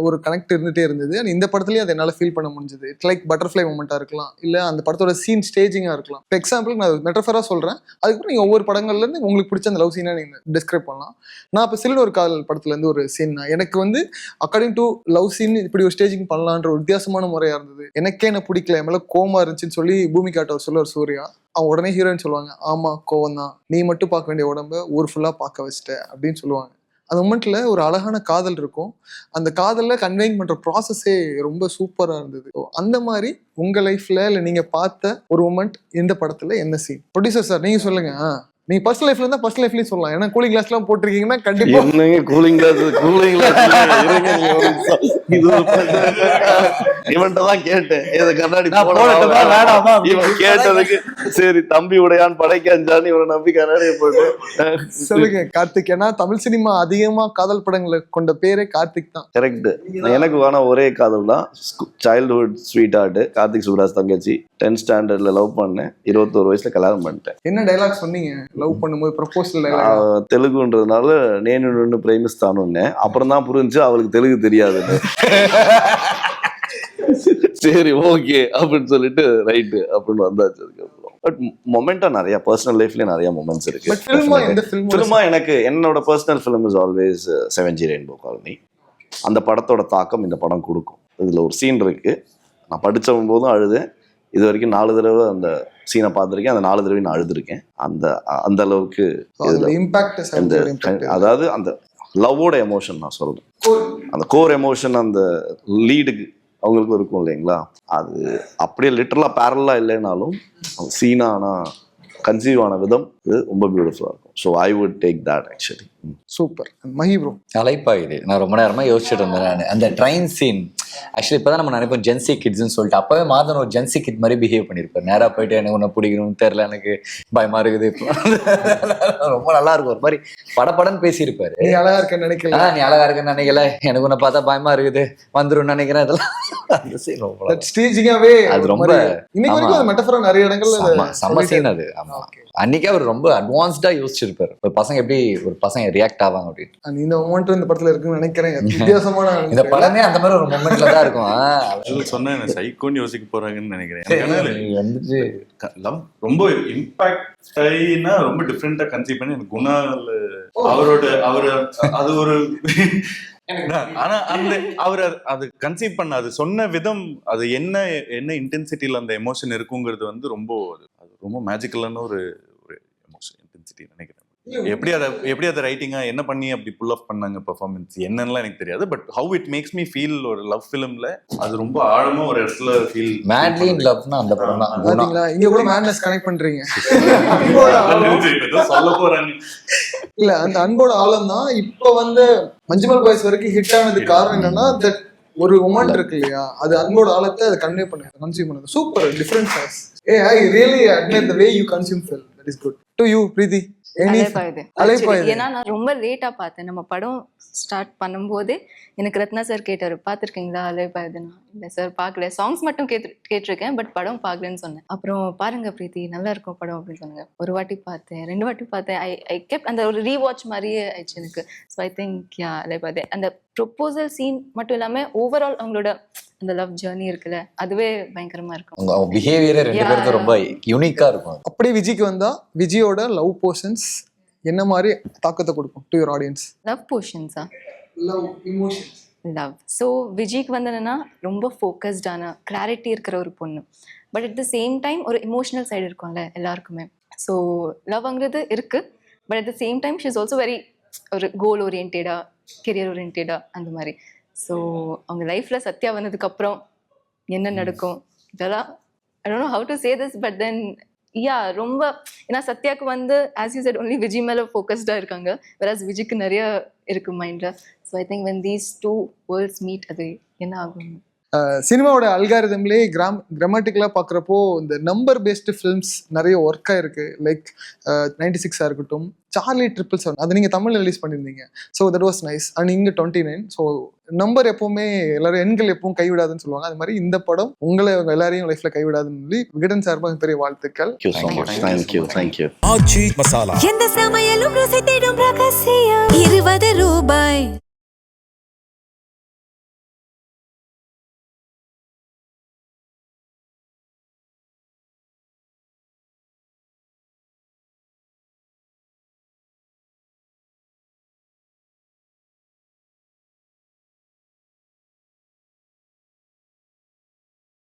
ஒரு கனெக்ட் இருந்துட்டே இருந்தது. அண்ட் இந்த படத்துலயும் அதை என்னால் ஃபீல் பண்ண முடிஞ்சது. இட்ஸ் லைக் பட்டர்ஃப்ளை மூமெண்ட்டாக இருக்கலாம், இல்லை அந்த படத்தோட சீன் ஸ்டேஜிங்காக இருக்கலாம். இப்போ எக்ஸாம்பிளுக்கு நான் மெட்டஃபராக சொல்கிறேன். அதுக்கப்புறம் நீங்கள் ஒவ்வொரு படங்கள்லேருந்து உங்களுக்கு பிடிச்ச அந்த லவ் சீனை நீங்கள் டிஸ்கிரைப் பண்ணலாம். நான் இப்போ சில்லுன்னு ஒரு காதல் படத்துலேருந்து ஒரு சீன் எனக்கு வந்து அக்கார்டிங் டு லவ் சீன் இப்படி ஒரு ஸ்டேஜிங் பண்ணலான்ற ஒரு வித்தியாசமான முறையாக இருந்தது. எனக்கே என்ன பிடிக்கல, என் மேலே கோமா இருந்துச்சுன்னு சொல்லி பூமிகாட்ட ஒரு சொல்லுவார் சூர்யா. அவன் உடனே ஹீரோயின் சொல்லுவாங்க, ஆமா கோவம் தான், நீ மட்டும் பார்க்க வேண்டிய உடம்ப ஊர் ஃபுல்லா பார்க்க வச்சிட்ட அப்படின்னு சொல்லுவாங்க. அந்த மொமெண்ட்ல ஒரு அழகான காதல் இருக்கும். அந்த காதல்ல கன்வேயிங் பண்ற ப்ராசஸே ரொம்ப சூப்பரா இருந்தது. அந்த மாதிரி உங்க லைஃப்ல இல்ல நீங்க பார்த்த ஒரு மொமெண்ட் இந்த படத்துல என்ன சீன்? ப்ரொடியூசர் சார் நீங்க சொல்லுங்க. நீங்க பர்சனல் லைஃப்ல இருந்தா பர்சனல் லைஃப்லயும் சொல்லலாம். ஏன்னா கூலிங் கிளாஸ் எல்லாம் போட்டிருக்கீங்கன்னா கண்டிப்பா. என்னங்க கூலிங் கிளாஸ் இவன்ட்ட தான் கேட்டேன், இது கண்ணாடி இவன் கேட்டதுக்கு சரி தம்பி உடையான் படைக்க அஞ்சான்னு இவனை நம்பி கண்ணாடியை போட்டு சொல்லுங்க கார்த்திக். ஏன்னா தமிழ் சினிமா அதிகமா காதல் படங்களை கொண்ட பேரே கார்த்திக் தான். கரெக்ட். எனக்கு வேணா ஒரே காதல் தான், childhood sweetheart. Karthik Subbaraj தங்கச்சி 10th ஸ்டாண்டர்ட்ல லவ் பண்ணேன், 21 வயசுல கல்யாணம் பண்ணிட்டேன். என்ன டைலாக் சொன்னீங்க லவ் பண்ணும்போது? ப்ரொபோசல் தெலுங்குன்றதுனால నేను ప్రేమిస్తాను. அப்புறம் தான் புரிஞ்சு அவளுக்கு தெலுங்கு தெரியாதுன்னு. சரி ஓகே அப்படின்னு சொல்லிட்டு ரைட்டு அப்படின்னு வந்தாச்சு. அதுக்கப்புறம் பட் மொமெண்டா நிறைய பர்சனல் லைஃப்ல நிறைய மொமெண்ட்ஸ் இருக்கு. ஃபிலிமா எனக்கு என்னோட personal film is always 7G rainbow colony. அந்த படத்தோட தாக்கம் இந்த படம் கொடுக்கும். இதுல ஒரு சீன் இருக்கு, நான் படிச்ச போதும் அழுதேன். இது வரைக்கும் 4 தடவை அந்த சீனை பார்த்துருக்கேன். அந்த 4 தடவை நான் அழுதுருக்கேன். அந்த அளவுக்கு அதாவது அந்த லவ்வோட எமோஷன் நான் சொல்றேன். அந்த கோர் எமோஷன் அந்த லீடுக்கு அவங்களுக்கும் இருக்கும் இல்லைங்களா, அது அப்படியே லிட்டரலா பேரலா இல்லைனாலும் சீனா ஆனா கன்சீவ் ஆன விதம் இது ரொம்ப பியூட்டிஃபுல்லா இருக்கும். So I would take that actually. Super. Mahi bro அலைப்பா இது நான் ரொம்ப நேரமா யோசிச்சுட்டு இருந்தேன். நான் அந்த ட்ரெயின் சீன் ஆக்சுவலி இப்பதான் நம்ம நினைப்போம் ஜென்சி கிட்ஸ்ன்னு சொல்லிட்டு, அப்பவே மாதன் ஒரு ஜென்சி கிட் மாதிரி பிஹேவ் பண்ணிருப்பாரு. நேரா போயிட்டு எனக்கு உன்னை பிடிக்கணும்னு தெரியல, எனக்கு பயமா இருக்குது. ரொம்ப நல்லா இருக்கும், ஒரு மாதிரி படப்படன்னு பேசியிருப்பாரு. நீ அழகா இருக்கேன்னு நினைக்கல, நீ அழகா இருக்குன்னு நினைக்கல, எனக்கு உன்னை பார்த்தா பயமா இருக்குது வந்துரும் நினைக்கிறேன். இதெல்லாம் அந்த சீன் ரொம்ப ஸ்டேஜிங்காவே அது ரொம்ப மெட்டஃபரா நிறைய இடங்கள்ல செம்ம சீன் அது. ஆமா அன்னைக்கே அவர் ரொம்ப அட்வான்ஸ்டா யோசிச்சிருப்பாரு ஒரு பசங்க எப்படி ஒரு பசங்க ரியாக்ட் ஆவாங்க அப்படின்னு. இந்த மொமெண்ட் இந்த படத்துல இருக்குன்னு நினைக்கிறேன். வித்தியாசமான இந்த படமே அந்த மாதிரி ஒரு மொமெண்ட்ல தான் இருக்கும். சொன்னா என்ன சைக்கோன்னு யோசிக்க போறாங்கன்னு நினைக்கிறேன். வந்துச்சு ரொம்ப இம்பாக்ட் ஆயினா ரொம்ப டிஃப்ரெண்டா கன்சீவ் பண்ணி எனக்கு குணால் அவரு அது ஒரு ஆனா அந்த அவர் அது கன்சீவ் பண்ண அது சொன்ன விதம், அது என்ன இன்டென்சிட்டியில அந்த எமோஷன் இருக்குங்கிறது வந்து ரொம்ப அது ரொம்ப மேஜிக்கலான ஒரு எமோஷன் இன்டென்சிட்டி நினைக்கிறேன். எப்படி அதை ரைட்டிங்கா என்ன பண்ணி அப்படி புல் ஆஃப் பண்ணாங்க பெர்ஃபார்மன்ஸ் என்னன்னு எனக்கு தெரியாது. But how it makes me feel ஒரு லவ் ஃபிலிம்ல அது ரொம்ப ஆழமா ஒரு இடத்துல ஃபீல். மேட்லி இன் லவ்னா அந்த படம் தான். பாத்தீங்களா இங்க கூட மேட்னஸ் கனெக்ட் பண்றீங்க. சொல்ல போறாங்க இல்ல அந்த அன்போட ஆழம் தான் இப்ப வந்து மஞ்சுமல் பாய்ஸ் வரைக்கும் ஹிட் ஆனதுக்கு காரணம் என்னன்னா தட் ஒரு மொமெண்ட் இருக்கு இல்லையா, அது அன்போட ஆழத்தை அதை கன்வே பண்ணுது, கன்சியூம் பண்ணுது. Super different choice. I really admire the way you consume film. That is good. To you Preethi? Alaipayuthe. Alaipayuthe. Actually, ஏன்னா நான் ரொம்ப லேட்டா பார்த்தேன். நம்ம படம் ஸ்டார்ட் பண்ணும்போதே எனக்கு ரத்னா சார் கேட்டாரு, பார்த்துருக்கீங்களா அலைபாயுதேனா? இல்லை சார் பார்க்கல, சாங்ஸ் மட்டும் கேட்டிருக்கேன், பட் படம் பார்க்கலன்னு சொன்னேன். அப்புறம் பாருங்க பிரீத்தி, நல்லா இருக்கும் படம் அப்படின்னு சொன்னாங்க. ஒரு வாட்டி பார்த்தேன், 2 வாட்டி பார்த்தேன். ஐ கெப்ட் அந்த ஒரு ரீவாட்ச் மாதிரியே ஆயிடுச்சு எனக்கு. ஸோ ஐ திங்க் யா அலைபாயுதே. அந்த ப்ரொப்போசல் சீன் மட்டும் இல்லாமல் ஓவரால் அவங்களோட அந்த லவ் ஜேர்னி இருக்குல்ல, அதுவே பயங்கரமா இருக்கும். அவங்க பிஹேவியரே 2 பேருக்கு ரொம்ப யூனிக்கா இருக்கும். அப்படியே விஜய்க்கு வந்தா விஜயோட லவ் போர்ஷன்ஸ் என்ன மாதிரி தாக்கத்தை கொடுக்கும் டு யுவர் ஆடியன்ஸ்? லவ் போர்ஷன்ஸா? Love emotions. லவ். ஸோ விஜய்க்கு வந்து என்னன்னா ரொம்ப ஃபோக்கஸ்டான கிளாரிட்டி இருக்கிற ஒரு பொண்ணு. But at the same time ஒரு இமோஷனல் சைடு இருக்கும்ல எல்லாருக்குமே. ஸோ லவ்ங்கிறது இருக்கு, but at the same time she is also very ஒரு கோல் ஓரியன்டா, கெரியர் ஓரியன்டா அந்த மாதிரி. ஸோ அவங்க லைஃப்பில் சத்யா வந்ததுக்கப்புறம் என்ன நடக்கும் இதெல்லாம் I don't know how to say this, but then yeah ரொம்ப, ஏன்னா சத்யாவுக்கு வந்து as you said only Vijay மேலே ஃபோக்கஸ்டாக இருக்காங்க, வேறாஸ் விஜய்க்கு நிறைய இருக்கு மைண்டில். So I think when these 2 worlds meet அது என்ன ஆகும்? சினிமாவோட அல்காரிதம்லேயே கிராமட்டிக்கலாக பார்க்குறப்போ இந்த நம்பர் பேஸ்டு ஃபிலிம்ஸ் நிறைய ஒர்க் ஆயிருக்கு. லைக் 96 இருக்கட்டும், சார்லி 777 அது நீங்கள் தமிழில் ரிலீஸ் பண்ணியிருந்தீங்க. So that was nice. And இங்கே 29. ஸோ நம்பர் எப்பவுமே எல்லாரும் எண்கள் எப்பவும் கைவிடாதுன்னு சொல்லுவாங்க. அது மாதிரி இந்த படம் உங்களை எல்லாரையும் லைஃப்ல கைவிடாதுன்னு சொல்லி விகடன் சார்பாக பெரிய வாழ்த்துக்கள். தேங்க்யூ. எந்த சமையலும் ருசி தேடும் ரகசியம் 20 ரூபாய்.